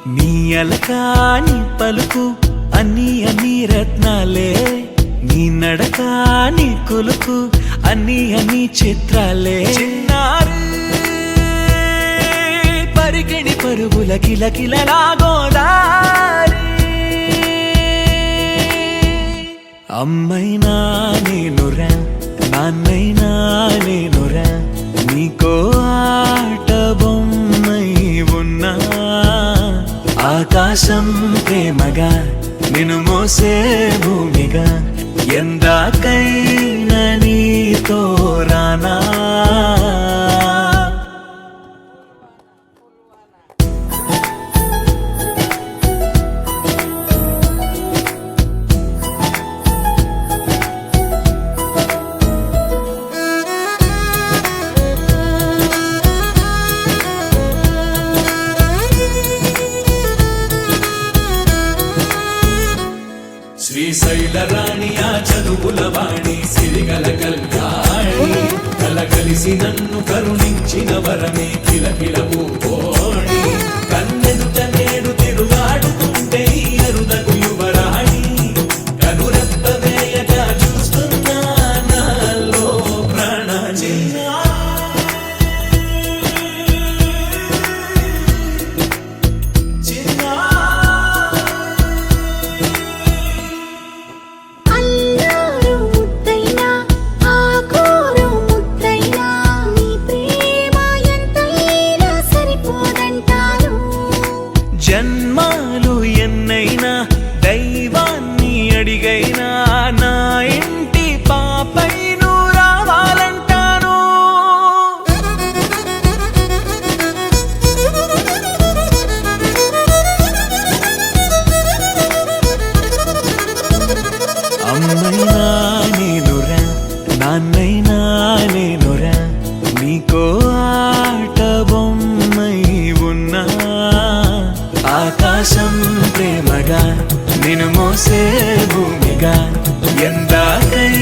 నీ అలకాని పలుకు అన్ని అన్ని రత్నాలే, నీ నడక నీ కులుకు అన్ని అన్ని చిత్రాలే. చిన్నారి పరికిణి పరుగుల కిలకిలలా గోదారి, అమ్మైనా నేనురా నాన్నైనా నేనురా, నీకో ఆట బొమ్మై ఉన్నా. ఆకాశం ప్రేమగా నిన్ను మోసే భూమిగా, ఎందాకైనా నీతో రానా. శ్రీశైల రాణి ఆ చదువుల వాణి, సిరిగల కళ్యాణి, కలగలిసి నన్ను కరుణించిన వరమే కిలకిల పూకోణి. కన్నెదుట నేడు తిరుగాడుతుంటే అరుదకు యువరాణి, కనురెప్ప వేయగా చూస్తున్నా నాలో ప్రాణాన్ని. జన్మాలు ఎన్నైనా దైవాన్ని అడిగైనా నా ఇంటి పాపై నువ్వు రావాలంటాను. అమ్మైనా నేనురా నాన్నైనా నేనురా, నీకో ఆట బొమ్మై ఉన్నా. ఆకాశం ప్రేమగా నిన్ను మోసే భూమిగా, ఎందాకై